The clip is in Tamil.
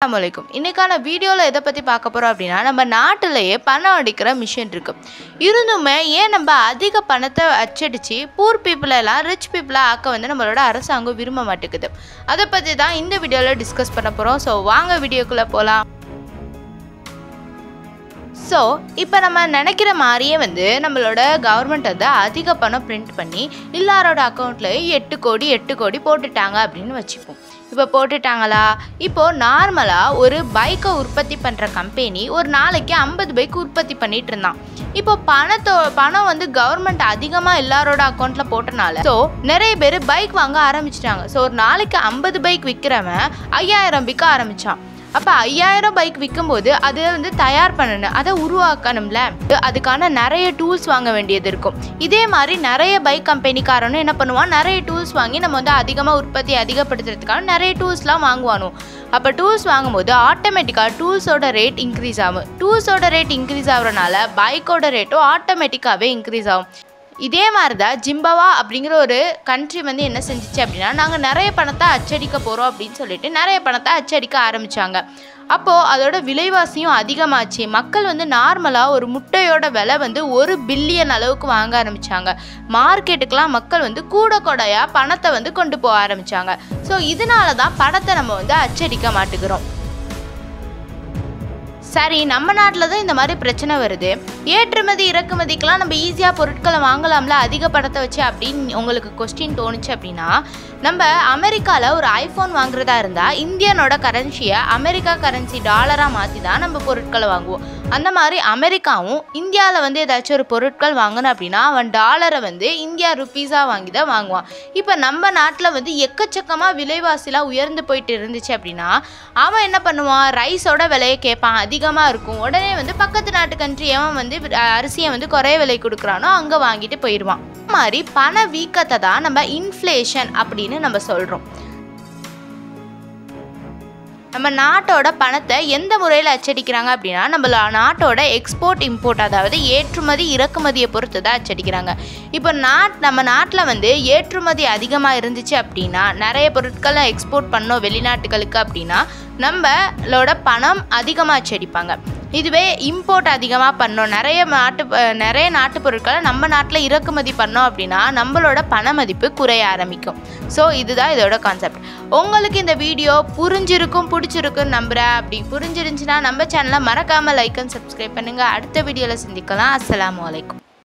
அஸ்ஸலாமுஅலைக்கும். இன்னைக்கான வீடியோவில் எதை பற்றி பார்க்க போகிறோம் அப்படின்னா, நம்ம நாட்டிலேயே பணம் அடிக்கிற மிஷின் இருக்குது. இருந்துமே ஏன் நம்ம அதிக பணத்தை அச்சடித்து பூர் பீப்புளெல்லாம் ரிச் பீப்புளாக ஆக்க நம்மளோட அரசாங்கம் விரும்ப மாட்டேங்குது. அதை பற்றி தான் இந்த வீடியோவில் டிஸ்கஸ் பண்ண போகிறோம். ஸோ வாங்க வீடியோக்குள்ளே போகலாம். ஸோ இப்போ நம்ம நினைக்கிற மாதிரியே நம்மளோட கவர்மெண்ட் அதிக பணம் பிரிண்ட் பண்ணி எல்லாரோட அக்கௌண்ட்லேயும் 8 கோடி போட்டுட்டாங்க அப்படின்னு வச்சுப்போம். இப்போ போட்டுட்டாங்களா? இப்போது நார்மலாக ஒரு பைக்கை உற்பத்தி பண்ணுற கம்பெனி ஒரு நாளைக்கு 50 பைக் உற்பத்தி பண்ணிட்டு இருந்தான். இப்போ பணம் கவர்மெண்ட் அதிகமாக எல்லாரோட அக்கௌண்ட்டில் போட்டனால ஸோ நிறைய பேர் பைக் வாங்க ஆரம்பிச்சிட்டாங்க. ஸோ ஒரு நாளைக்கு 50 பைக் விற்கிறவன் 5000 விற்க ஆரம்பித்தான். அப்போ 5000 பைக் விற்கும்போது அதை தயார் பண்ணணும், அதை உருவாக்கணும்ல. அதுக்கான நிறைய டூல்ஸ் வாங்க வேண்டியது இருக்கும். இதே மாதிரி நிறைய பைக் கம்பெனிக்காரனும் என்ன பண்ணுவான், நிறைய டூல்ஸ் வாங்கி நம்ம அதிகமாக உற்பத்தி அதிகப்படுத்துறதுக்கான நிறைய டூல்ஸ்லாம் வாங்குவானோ. அப்போ டூல்ஸ் வாங்கும்போது ஆட்டோமேட்டிக்காக டூல்ஸோட ரேட் இன்க்ரீஸ் ஆகும். டூல்ஸோட ரேட் இன்க்ரீஸ் ஆகிறனால பைக்கோட ரேட்டும் ஆட்டோமேட்டிக்காகவே இன்க்ரீஸ் ஆகும். இதே மாதிரி தான் ஜிம்பாவா அப்படிங்கிற ஒரு கண்ட்ரி என்ன செஞ்சிச்சு அப்படின்னா, நாங்கள் நிறைய பணத்தை அச்சடிக்க போகிறோம் அப்படின்னு சொல்லிட்டு நிறைய பணத்தை அச்சடிக்க ஆரம்பித்தாங்க. அப்போது அதோட விலைவாசியும் அதிகமாச்சு. மக்கள் நார்மலாக ஒரு முட்டையோட விலை 1 பில்லியன் அளவுக்கு வாங்க ஆரம்பித்தாங்க. மார்க்கெட்டுக்கெலாம் மக்கள் கூடையாக பணத்தை கொண்டு போக ஆரம்பித்தாங்க. ஸோ இதனால தான் பணத்தை நம்ம அச்சடிக்க மாட்டேங்கிறோம். சரி, நம்ம நாட்டில் தான் இந்த மாதிரி பிரச்சனை வருது. ஏற்றுமதி இறக்குமதிக்கெலாம் நம்ம ஈஸியாக பொருட்களை வாங்கலாம்ல அதிக பணத்தை வச்சு அப்படின்னு உங்களுக்கு கொஸ்டின் தோணுச்சு அப்படின்னா, நம்ம அமெரிக்காவில் ஒரு ஐஃபோன் வாங்குறதா இருந்தால் இந்தியனோட கரன்சியை அமெரிக்கா கரன்சி டாலராக மாற்றி தான் நம்ம பொருட்களை வாங்குவோம். அந்த மாதிரி அமெரிக்காவும் இந்தியாவில் ஏதாச்சும் ஒரு பொருட்கள் வாங்கணும் அப்படின்னா அவன் டாலரை இந்தியா ருப்பீஸாக வாங்கி தான் வாங்குவான். இப்போ நம்ம நாட்டில் எக்கச்சக்கமாக விலைவாசிலாம் உயர்ந்து போயிட்டு இருந்துச்சு அப்படின்னா அவன் என்ன பண்ணுவான், ரைஸோட விலையை கேட்பான், அதிகமாக இருக்கும். உடனே பக்கத்து நாட்டு கண்ட்ரி அவன் அரிசியை குறைய விலை கொடுக்குறானோ அங்கே வாங்கிட்டு போயிடுவான். இந்த மாதிரி பண வீக்கத்தை தான் நம்ம இன்ஃப்ளேஷன் அப்படின்னு நம்ம சொல்கிறோம். நம்ம நாட்டோட பணத்தை எந்த முறையில் அச்சடிக்கிறாங்க அப்படின்னா, நம்ம நாட்டோட எக்ஸ்போர்ட் இம்போர்ட், அதாவது ஏற்றுமதி இறக்குமதியை பொறுத்து தான் அச்சடிக்கிறாங்க. இப்போ நம்ம நாட்டில் ஏற்றுமதி அதிகமாக இருந்துச்சு அப்படின்னா, நிறைய பொருட்களை எக்ஸ்போர்ட் பண்ணோம் வெளிநாட்டுகளுக்கு அப்படின்னா நம்மளோட பணம் அதிகமாக அச்சடிப்பாங்க. இதுவே இம்போர்ட் அதிகமாக பண்ணோம், நிறைய நாட்டு பொருட்களை நம்ம நாட்டில் இறக்குமதி பண்ணோம் அப்படின்னா நம்மளோட பண மதிப்பு குறைய ஆரம்பிக்கும். ஸோ இதுதான் இதோட கான்செப்ட். உங்களுக்கு இந்த வீடியோ பிடிச்சிருக்குன்னு நம்புகிறேன். அப்படி புரிஞ்சிருந்துச்சுன்னா நம்ம சேனலை மறக்காமல் லைக் அண்ட் சப்ஸ்கிரைப் பண்ணுங்கள். அடுத்த வீடியோவில் சந்திக்கலாம். அஸ்ஸலாமு அலைக்கும்.